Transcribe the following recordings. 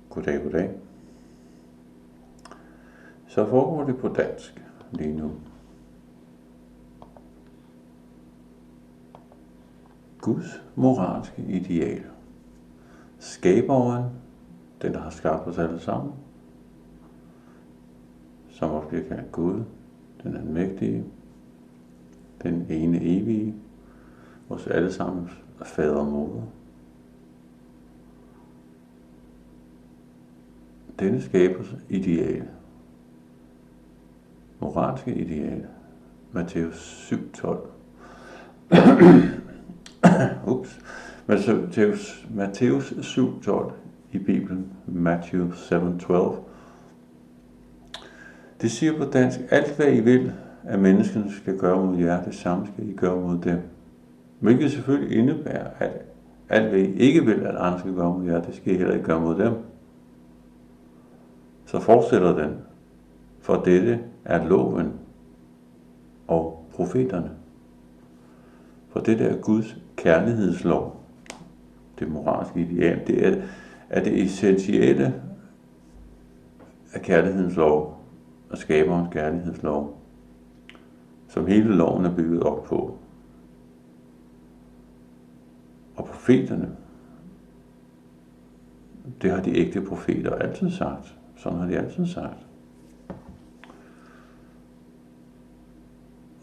Goddag, goddag. Så foregår det på dansk lige nu. Guds moralske ideal. Skaberen, den der har skabt os alle sammen, som også bliver kaldt Gud, den almægtige, den ene evige, vores allesammens fader og moder. Denne skabers ideal, moralske ideal, Matthæus 7:12. Matthæus 7:12 i Bibelen, Matthew 7:12. Det siger på dansk, alt hvad I vil, at menneskene skal gøre mod jer, det samme skal I gøre mod dem. Hvilket selvfølgelig indebærer, at alt hvad I ikke vil, at andre skal gøre mod jer, det skal I heller ikke gøre mod dem. Så fortsætter den, for dette er loven og profeterne. For dette er Guds kærlighedslov, det moralske ideal. Det er det essentielle af kærlighedens lov, og skaberens kærlighedslov, som hele loven er bygget op på. Og profeterne, det har de ægte profeter altid sagt. Sådan har de altid sagt.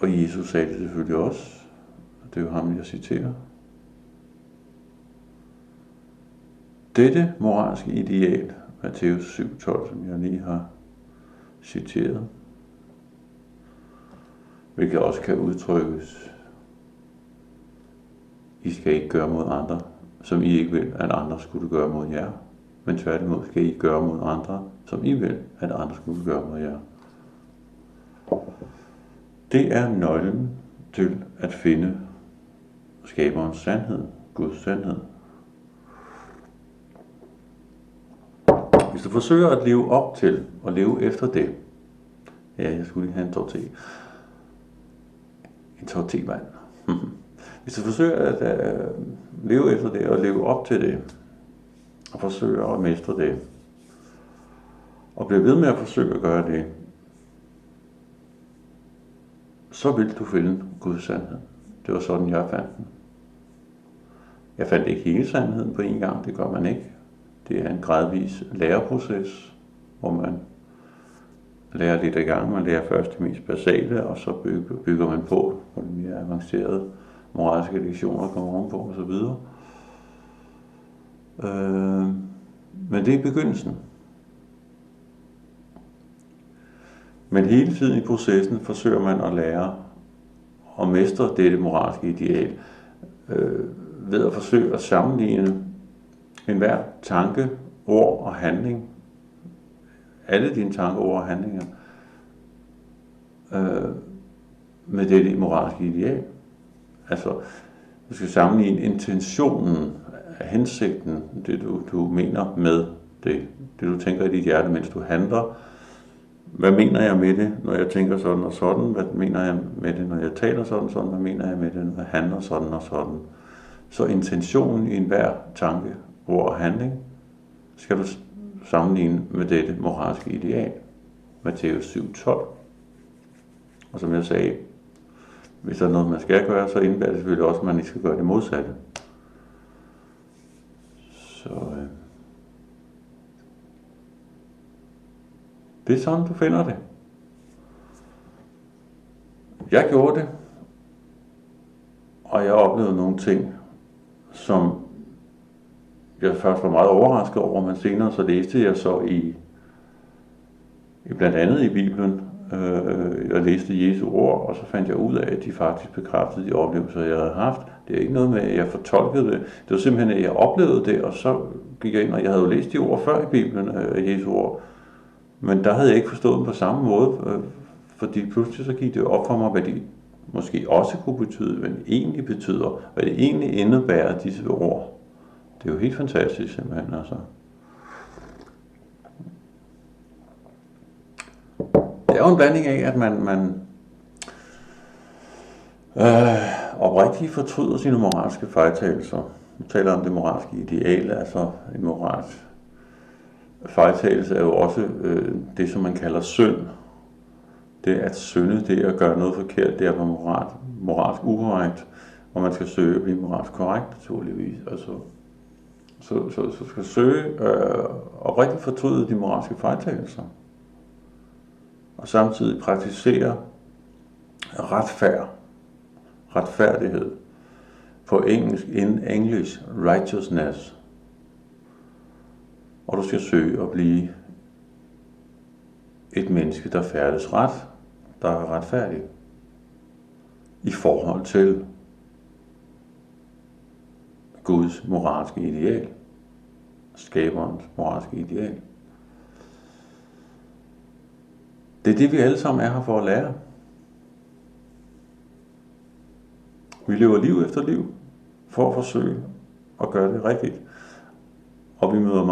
Og Jesus sagde det selvfølgelig også. Det er jo ham, jeg citerer. Dette moralske ideal, Matthæus 7:12, som jeg lige har citeret, hvilket også kan udtrykkes: I skal ikke gøre mod andre, som I ikke vil, at andre skulle gøre mod jer. Men tværtimod skal I gøre mod andre, som I vil, at andre skulle gøre mod jer. Det er nøglen til at finde skaberens sandhed, Guds sandhed. Hvis du forsøger at leve op til og leve efter det, ja, jeg skulle lige have en tår te-vand. Hvis du forsøger at leve efter det og leve op til det, og forsøger at mestre det, og bliver ved med at forsøge at gøre det, så vil du finde Guds sandhed. Det var sådan, jeg fandt den. Jeg fandt ikke hele sandheden på en gang, det gør man ikke. Det er en gradvis læreproces, hvor man lærer lidt ad gangen. Man lærer først det mest basale, og så bygger man på, hvor de mere avancerede moralske lektioner kommer ovenpå osv. Men det er begyndelsen. Men hele tiden i processen forsøger man at lære og mestre dette moralske ideal ved at forsøge at sammenligne enhver tanke, ord og handling, alle dine tanker, ord og handlinger, med dette moralske ideal. Altså, du skal sammenligne intentionen, hensigten, det du mener med det du tænker i dit hjerte, mens du handler. Hvad mener jeg med det, når jeg tænker sådan og sådan? Hvad mener jeg med det, når jeg taler sådan og sådan? Hvad mener jeg med det, når jeg handler sådan og sådan? Så intentionen i enhver tanke, ord og handling, skal du sammenligne med dette moralske ideal. Matthæus 7:12. Og som jeg sagde, hvis der er noget, man skal gøre, så indebærer det selvfølgelig også, at man ikke skal gøre det modsatte. Så det er sådan, du finder det. Jeg gjorde det, og jeg oplevede nogle ting, som jeg først var meget overrasket over, men senere så læste jeg så i blandt andet i Bibelen, jeg læste Jesu ord, og så fandt jeg ud af, at de faktisk bekræftede de oplevelser, jeg havde haft. Det er ikke noget med, at jeg fortolkede det. Det var simpelthen, at jeg oplevede det, og så gik jeg ind, og jeg havde jo læst de ord før i Bibelen, Jesu ord. Men der havde jeg ikke forstået dem på samme måde, fordi pludselig så gik det op for mig, hvad de måske også kunne betyde, hvad det egentlig betyder, hvad det egentlig indebærer, disse ord. Det er jo helt fantastisk simpelthen, altså. Det er jo en blanding af, at man oprigtigt fortryder sine moralske fejltagelser. Nu taler om det moralske ideal, altså en moralsk fejltagelse er jo også det, som man kalder synd. Det at synde, det at gøre noget forkert, det er moralsk ukorrekt, og man skal søge at blive moralsk korrekt, naturligvis. Altså, så skal søge oprigtigt fortryde de moralske fejltagelser, og samtidig praktisere retfærdighed, på engelsk in English righteousness, og du skal søge at blive et menneske, der færdes ret, der er retfærdig i forhold til Guds moralske ideal, skaberens moralske ideal. Det er det, vi alle sammen er her for at lære. Vi lever liv efter liv for at forsøge at gøre det rigtigt. Og vi møder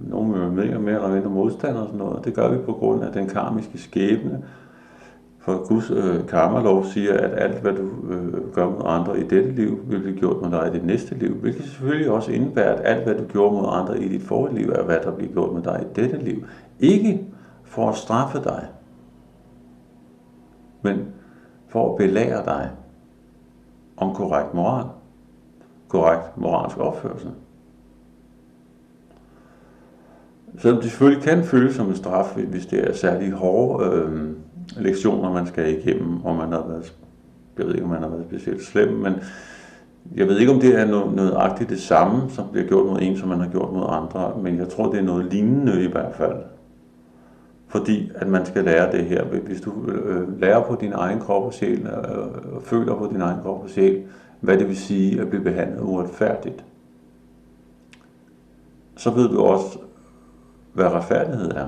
nogle mere eller mindre modstandere og sådan noget. Det gør vi på grund af den karmiske skæbne. For Guds karmalov siger, at alt hvad du gør mod andre i dette liv, vil blive gjort mod dig i dit næste liv. Hvilket selvfølgelig også indebærer, at alt hvad du gjorde mod andre i dit forrige liv, er hvad der bliver gjort med dig i dette liv. Ikke for at straffe dig, men for at belære dig om korrekt moral, korrekt moralsk opførsel. Selvom det selvfølgelig kan føles som en straf, hvis det er særlig hårde lektioner, man skal igennem, og jeg ved ikke, om man har været specielt slem, men jeg ved ikke, om det er noget det samme, som bliver gjort mod en, som man har gjort mod andre, men jeg tror, det er noget lignende i hvert fald. Fordi at man skal lære det her. Hvis du lærer på din egen krop og sjæl, og føler på din egen krop og sjæl, hvad det vil sige at blive behandlet uretfærdigt, så ved du også, hvad retfærdighed er.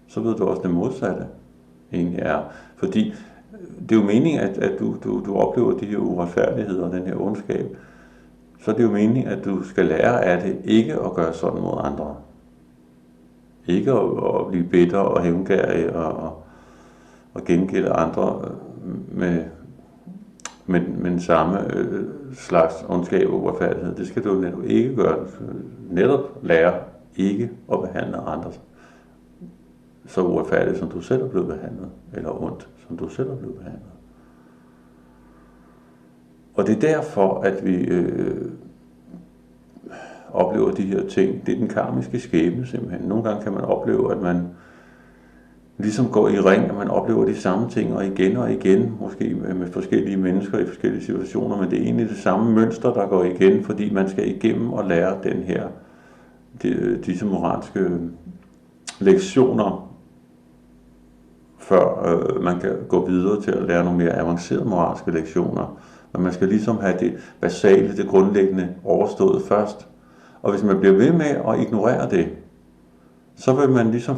Så ved du også det modsatte egentlig er. Fordi det er jo meningen, at du oplever de her uretfærdigheder og den her ondskab. Så er det jo meningen, at du skal lære af det ikke at gøre sådan mod andre. Ikke at blive bitter og hævngærig og gengælde andre med samme slags ondskab og uretfærdighed. Det skal du netop ikke gøre. Du skal netop lære ikke at behandle andre så uretfærdigt, som du selv er blevet behandlet, eller ondt, som du selv er blevet behandlet. Og det er derfor, at vi oplever de her ting. Det er den karmiske skæbne simpelthen. Nogle gange kan man opleve, at man ligesom går i ring, at man oplever de samme ting, og igen, måske med forskellige mennesker i forskellige situationer, men det er egentlig det samme mønster, der går igen, fordi man skal igennem og lære disse moralske lektioner, før man kan gå videre til at lære nogle mere avancerede moralske lektioner. Men man skal ligesom have det basale, det grundlæggende overstået først. Og hvis man bliver ved med at ignorere det, så vil man ligesom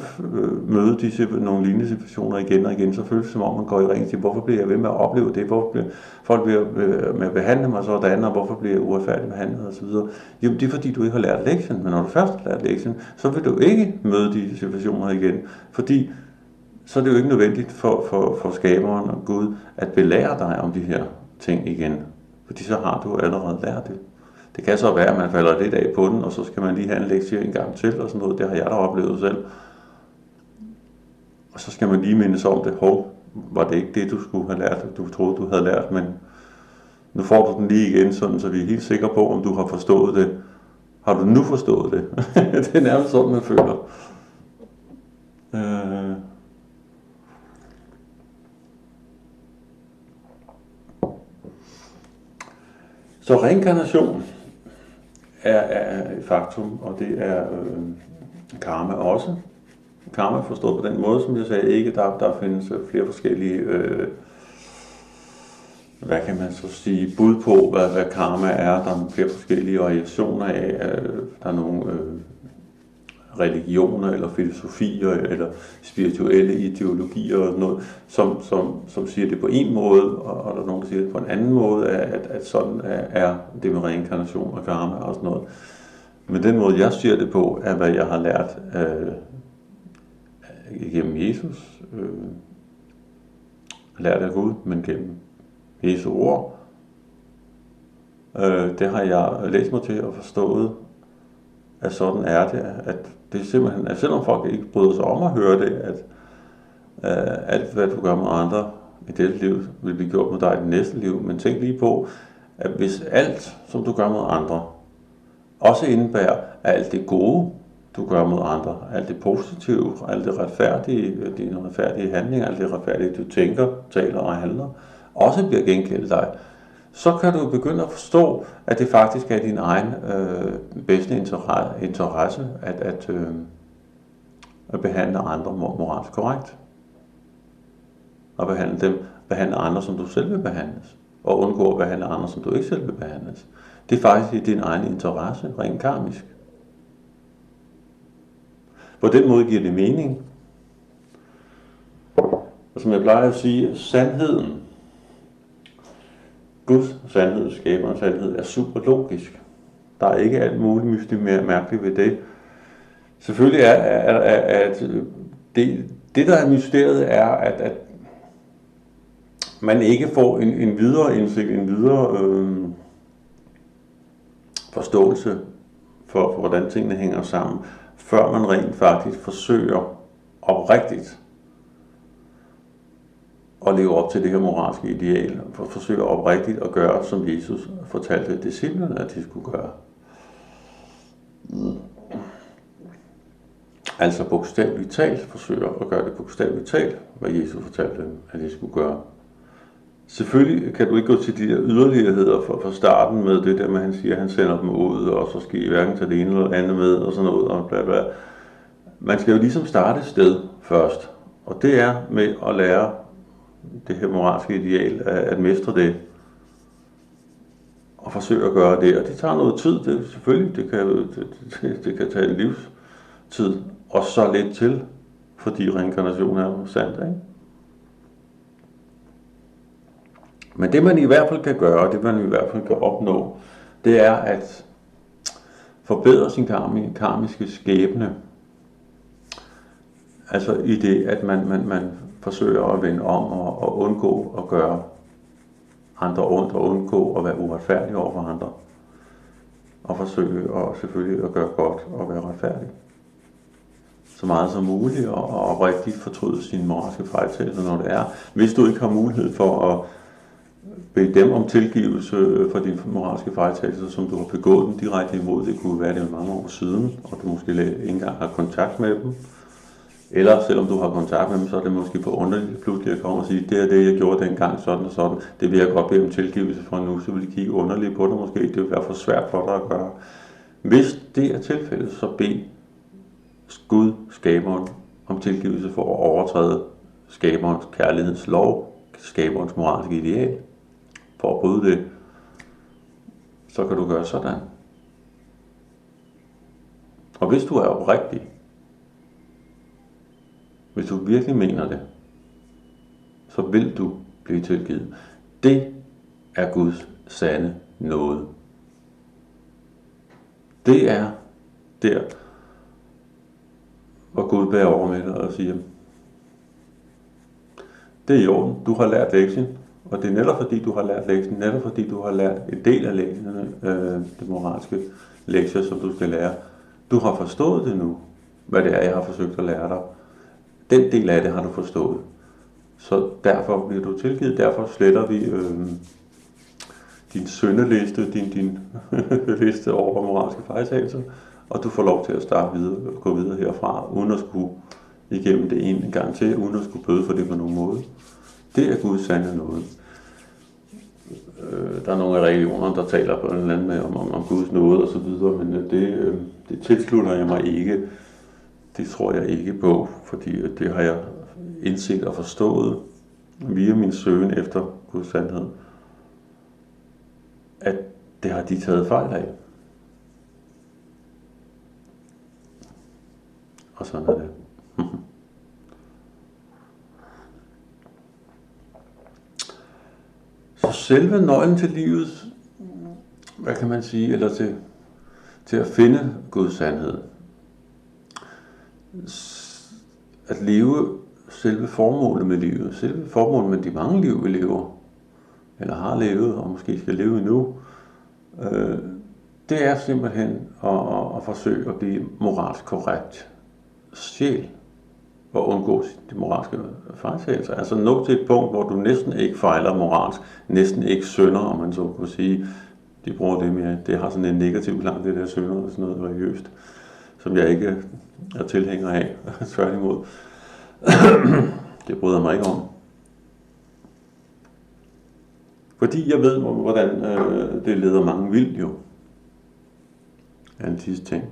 møde nogle lignende situationer igen og igen. Så føles det som om, man går i ring til, hvorfor bliver jeg ved med at opleve det? Hvorfor bliver folk ved med at behandle mig sådan, og hvorfor bliver jeg uretfærdigt behandlet osv.? Jo, det er fordi, du ikke har lært lektien. Men når du først har lært lektien, så vil du ikke møde de situationer igen. Fordi så er det jo ikke nødvendigt for skaberen og Gud at belære dig om de her ting igen. Fordi så har du allerede lært det. Det kan så være, at man falder lidt af på den, og så skal man lige have en lektie en gang til, og sådan noget. Det har jeg da oplevet selv. Og så skal man lige mindes om det. Var det ikke det, du skulle have lært, du troede, du havde lært, men nu får du den lige igen, sådan, så vi er helt sikre på, om du har forstået det. Har du nu forstået det? Det er nærmest sådan, man føler. Så reinkarnation er et faktum, og det er karma også. Karma forstået på den måde, som jeg sagde, ikke der findes flere forskellige, hvad kan man så sige, bud på, hvad karma er. Der er flere forskellige variationer af, der er nogle religioner eller filosofier eller spirituelle ideologier og noget, som siger det på en måde, og der er nogen, der siger det på en anden måde, at sådan er det med reinkarnation og karma og sådan noget. Men den måde, jeg siger det på, er, hvad jeg har lært gennem Jesus, lært af Gud, men gennem Jesu ord. Det har jeg læst mig til og forstået, at sådan er det, at det er simpelthen, at selvom folk ikke bryder sig om at høre det, at alt hvad du gør med andre i dette liv, vil blive gjort med dig i det næste liv, men tænk lige på, at hvis alt, som du gør med andre, også indebærer alt det gode, du gør mod andre, alt det positive, alt det retfærdige, dine retfærdige handlinger, alt det retfærdige, du tænker, taler og handler, også bliver gengældt dig, så kan du begynde at forstå, at det faktisk er din egen bedste interesse at behandle andre moralsk korrekt. Og behandle andre, som du selv vil behandles. Og undgå at behandle andre, som du ikke selv vil behandles. Det er faktisk i din egen interesse, rent karmisk. På den måde giver det mening. Og som jeg plejer at sige, sandheden, Guds sandhed, skaberens sandhed, er super logisk. Der er ikke alt muligt mystisk mere mærkeligt ved det. Selvfølgelig er at det, der er mysteriet, er, at man ikke får en videre indsigt, en videre forståelse for, hvordan tingene hænger sammen, før man rent faktisk forsøger oprigtigt at leve op til det her moralske ideal, forsøger oprigtigt at gøre, som Jesus fortalte disciplene, at de skulle gøre. Altså bogstaveligt talt forsøger at gøre det bogstaveligt talt, hvad Jesus fortalte dem, at de skulle gøre. Selvfølgelig kan du ikke gå til de der yderligheder fra starten med det der med, han siger, at han sender dem ud, og så skal I hverken tage det ene eller andet med, og sådan noget, og bla bla. Man skal jo ligesom starte et sted først, og det er med at lære det her moralske ideal, at mestre det, og forsøge at gøre det, og det tager noget tid, det selvfølgelig, det kan tage en livstid, og så lidt til, fordi reinkarnation er jo sandt, ikke? Men det man i hvert fald kan gøre, det man i hvert fald kan opnå, det er at forbedre sin karmiske skæbne. Altså i det, at man forsøger at vende om og undgå at gøre andre ondt og undgå at være uretfærdig over for andre. Og forsøge selvfølgelig at gøre godt og være retfærdig. Så meget som muligt og oprigtigt fortryde sine moralske fejltagelser, når det er. Hvis du ikke har mulighed for at bede dem om tilgivelse for dine moralske fejltagelser, som du har begået dem direkte imod, det kunne være det mange år siden, og du måske ikke engang har kontakt med dem. Eller selvom du har kontakt med dem, så er det måske for underligt pludselig at komme og sige, det er det, jeg gjorde dengang, sådan og sådan. Det vil jeg godt bede om tilgivelse for nu, så vil de kigge underligt på dig måske. Det vil være for svært for dig at gøre. Hvis det er tilfældet, så bed Gud, skaberen, om tilgivelse for at overtræde skaberens kærlighedslov, skaberens moralske ideal. For at bryde det, så kan du gøre sådan. Og hvis du er oprigtig, hvis du virkelig mener det, så vil du blive tilgivet. Det er Guds sande nåde. Det er der, hvor Gud bærer over med dig og siger, det er i orden, du har lært lektien, og det er netop fordi du har lært lektien, netop fordi du har lært en del af lektierne, det moralske lektier, som du skal lære. Du har forstået det nu, hvad det er, jeg har forsøgt at lære dig. Den del af det har du forstået. Så derfor bliver du tilgivet, derfor sletter vi din syndeliste, din liste over moralske fejltagelser, og du får lov til at starte videre, gå videre herfra, uden at skulle igennem det en gang til, uden at skulle bøde for det på nogen måde. Det er Guds sande nåde. Der er nogle af religioner, der taler på en eller anden måde om Guds nåde og så videre, men det tilslutter jeg mig ikke. Det tror jeg ikke på, fordi det har jeg indset og forstået via min søgen efter Guds sandhed, at det har de taget fejl af. Og sådan er det. Så selve nøglen til livet, hvad kan man sige, eller til at finde Guds sandhed, at leve selve formålet med livet, selve formålet med de mange liv, vi lever, eller har levet, og måske skal leve endnu, det er simpelthen at forsøge at blive moralsk korrekt sjæl og undgå de moralske fejltagelser. Altså nå til et punkt, hvor du næsten ikke fejler moralsk, næsten ikke synder, om man så kunne sige. De bruger det mere. Det har sådan en negativ klang, det der synder og sådan noget religiøst, som jeg ikke er tilhænger af, tværtimod. Det bryder mig ikke om. Fordi jeg ved, hvordan det leder mange vildt jo. Er en sidste ting.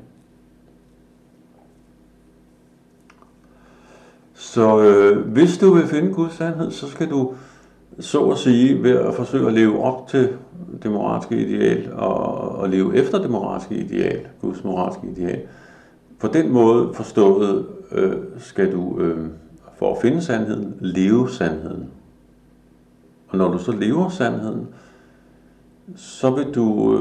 Så hvis du vil finde Guds sandhed, så skal du så at sige ved at forsøge at leve op til det moralske ideal og leve efter det moralske ideal, Guds moralske ideal. På den måde forstået skal du for at finde sandheden, leve sandheden. Og når du så lever sandheden, så vil du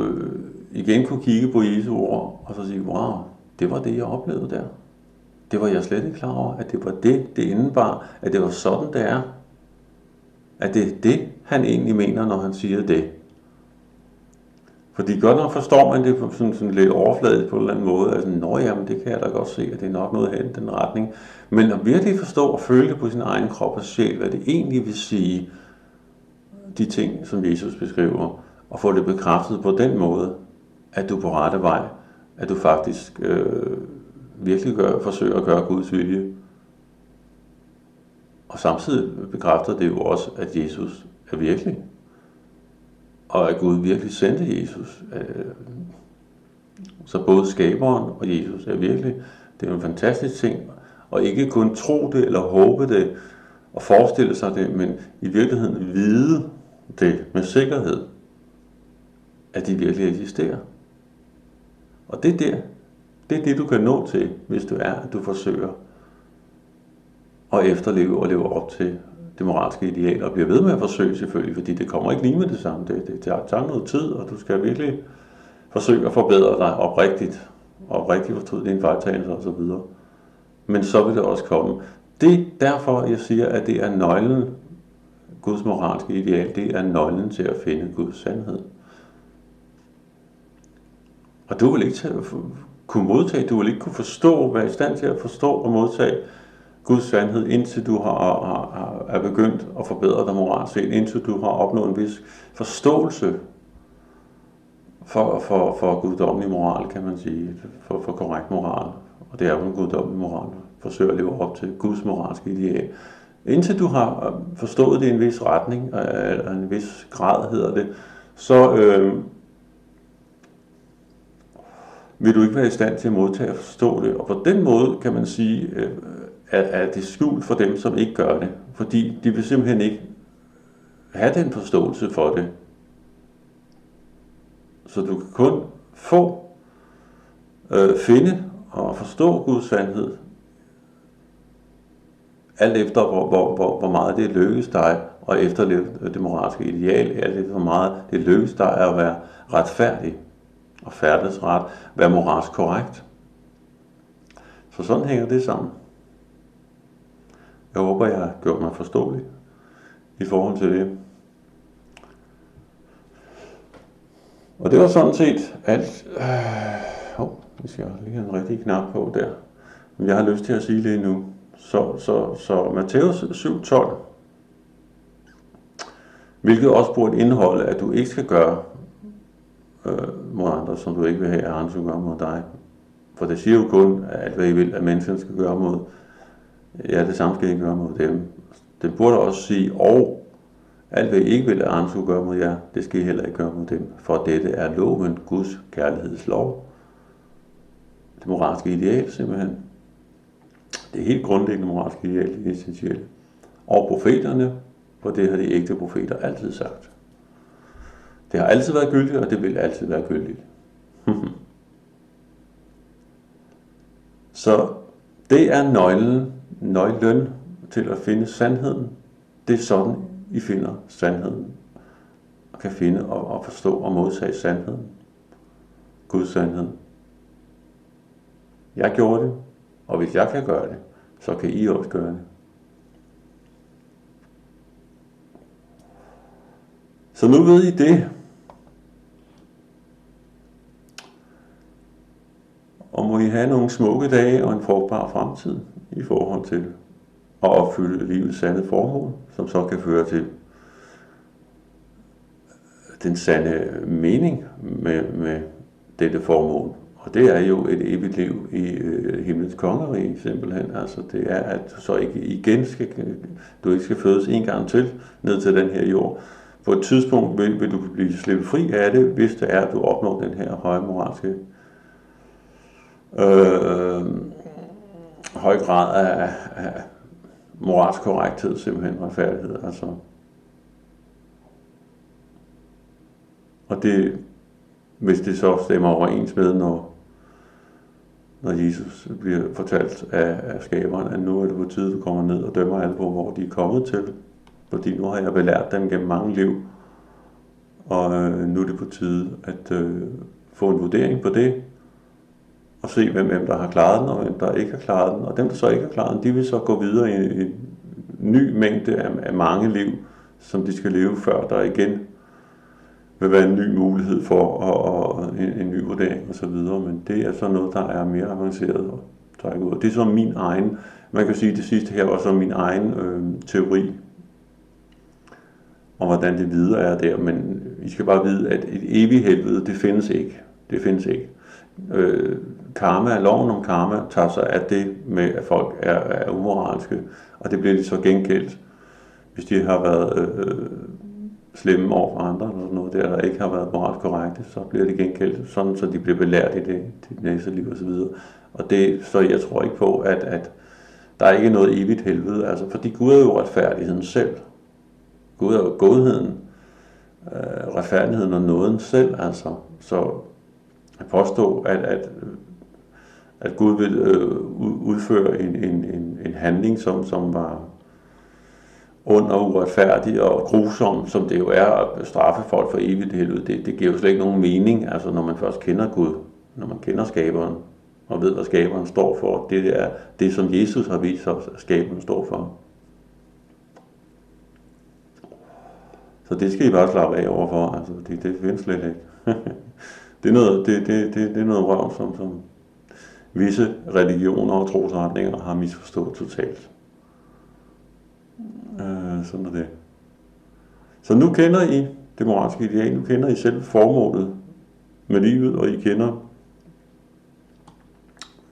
igen kunne kigge på Jesu ord og så sige, wow, det var det, jeg oplevede der. Det var jeg slet ikke klar over, at det var det indebar, at det var sådan, det er. At det er det, han egentlig mener, når han siger det. Fordi godt nok forstår man det på sådan lidt overfladisk på en eller anden måde. Altså, jamen, det kan jeg da godt se, at det er nok noget hen i den retning. Men at virkelig forstå og føle det på sin egen krop og sjæl, hvad det egentlig vil sige, de ting, som Jesus beskriver, og få det bekræftet på den måde, at du er på rette vej, at du faktisk virkelig forsøger at gøre Guds vilje. Og samtidig bekræfter det jo også, at Jesus er virkelig, og at Gud virkelig sendte Jesus. Så både skaberen og Jesus er virkelig. Det er jo en fantastisk ting, og ikke kun tro det eller håbe det og forestille sig det, men i virkeligheden vide det med sikkerhed, at de virkelig eksisterer. Og det er det, du kan nå til, hvis du at du forsøger at efterleve og leve op til det moralske ideal, og bliver ved med at forsøge selvfølgelig, fordi det kommer ikke lige med det samme. Det tager noget tid, og du skal virkelig forsøge at forbedre dig oprigtigt fortryde dine fejltagelser osv. Men så vil det også komme. Det er derfor, jeg siger, at det er nøglen, Guds moralske ideal, det er nøglen til at finde Guds sandhed. Og du vil ikke kunne modtage, du vil ikke kunne være i stand til at forstå og modtage Guds sandhed, indtil du er begyndt at forbedre dig moralsk, indtil du har opnået en vis forståelse for guddommelig moral, kan man sige, for korrekt moral. Og det er jo en guddommelig moral, forsøger at leve op til Guds moralske ideal. Indtil du har forstået det i en vis retning, eller en vis grad hedder det, så vil du ikke være i stand til at modtage og forstå det. Og på den måde kan man sige, at det er skjult for dem, som ikke gør det. Fordi de vil simpelthen ikke have den forståelse for det. Så du kan kun finde og forstå Guds sandhed, alt efter hvor meget det lykkes dig at efterleve det moralske ideal, alt efter hvor meget det lykkes dig at være retfærdig og færdes ret, være moralsk korrekt. Så sådan hænger det sammen. Jeg håber, jeg har gjort mig forståelig i forhold til det. Og det var sådan set alt. Vi skal lige have en rigtig knap på der. Men jeg har lyst til at sige det nu. Så Matthæus 7:12, hvilket også burde indeholde, at du ikke skal gøre mod andre, som du ikke vil have, at andre skal gøre mod dig. For det siger jo kun, at alt hvad I vil, at mennesker skal gøre mod det samme skal I gøre mod dem. Det burde også sige, og alt hvad I ikke vil, at andre skal gøre mod jer, det skal I heller ikke gøre mod dem. For dette er loven, Guds kærlighedslov. Det moralske ideal simpelthen. Det er helt grundlæggende moralske ideal, det essentielle. Og profeterne, for det har de ægte profeter altid sagt. Det har altid været gyldigt, og det vil altid være gyldigt. Så det er nøglen til at finde sandheden. Det er sådan, I finder sandheden. Og kan finde og forstå og modtage sandheden. Guds sandhed. Jeg gjorde det, og hvis jeg kan gøre det, så kan I også gøre det. Så nu ved I det. Og må I have nogle smukke dage og en frugtbar fremtid i forhold til at opfylde livets sande formål, som så kan føre til den sande mening med dette formål. Og det er jo et evigt liv i himlens kongerige, simpelthen. Altså det er, at du så ikke igen du ikke skal fødes en gang til ned til den her jord. På et tidspunkt vil du blive slippet fri af det, hvis det er, at du opnår den her høje moralske høj grad af moralsk korrekthed, simpelthen retfærdighed. Altså. Og det, hvis det så stemmer overens med, når Jesus bliver fortalt af skaberen, at nu er det på tide, du kommer ned og dømmer alle på, hvor de er kommet til. Fordi nu har jeg belært dem gennem mange liv, og nu er det på tide at få en vurdering på det, og se, hvem der har klaret den, og hvem der ikke har klaret den. Og dem, der så ikke har klaret den, de vil så gå videre i en ny mængde af mange liv, som de skal leve, før der igen vil være en ny mulighed for og en ny vurdering osv. Men det er så noget, der er mere avanceret at trække ud. Og det er så min egen, man kan sige det sidste her, også min egen teori om, hvordan det videre er der. Men I skal bare vide, at et evigt helvede, det findes ikke. Det findes ikke. Karma, loven om karma, tager sig af det med, at folk er umoralske, og det bliver de så gengældt, hvis de har været slemme over for andre, eller sådan noget der ikke har været moralsk korrekte, så bliver det gengældt, sådan så de bliver belært i det næste liv og så videre. Og det, så jeg tror ikke på, at der er ikke noget evigt helvede, altså, fordi Gud er jo retfærdigheden selv. Gud er jo godheden, retfærdigheden og nåden selv, altså. Så at påstå, at Gud vil udføre en handling, som var ond og uretfærdig og grusom, som det jo er at straffe folk for evigt helvede, det giver jo slet ikke nogen mening, altså når man først kender Gud, når man kender skaberen, og ved, hvad skaberen står for. Det er det, som Jesus har vist os, at skaberen står for. Så det skal I bare slappe af overfor, altså det findes slet ikke. Det er noget røv, som visse religioner og trosretninger har misforstået totalt. Sådan er det. Så nu kender I det moralske ideal, nu kender I selv formålet med livet, og I kender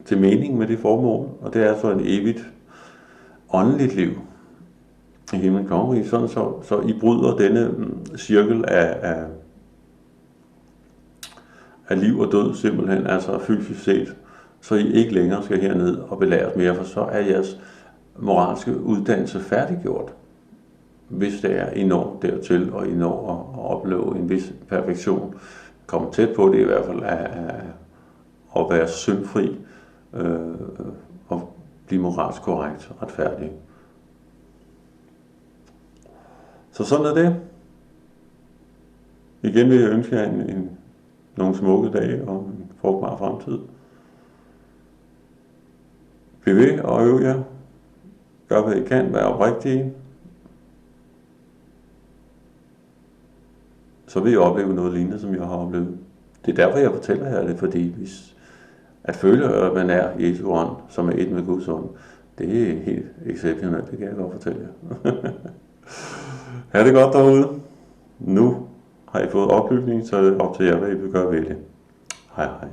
til meningen med det formål, og det er så en evigt åndeligt liv i himlen kongerige, sådan så I bryder denne cirkel af liv og død simpelthen, altså fysisk set, så I ikke længere skal herned og belæres mere, for så er jeres moralske uddannelse færdiggjort, hvis det er, I når dertil, og I når at opleve en vis perfektion. Komme tæt på det i hvert fald at være syndfri og blive moralsk korrekt og retfærdig. Så sådan er det. Igen vil jeg ønske jer nogle smukke dage og en frugtbar fremtid. Bliv ved og øv jer. Gør hvad I kan, vær oprigtige. Så vil I opleve noget lignende, som jeg har oplevet. Det er derfor, jeg fortæller jer det, fordi at føle, at man er Jesu ånd, som er et med Guds ånd, det er helt exceptionelt, det kan jeg godt fortælle jer. Ha' det godt derude. Nu har I fået oplysning, så er det op til jer, hvad I vil gøre ved det. Hej hej.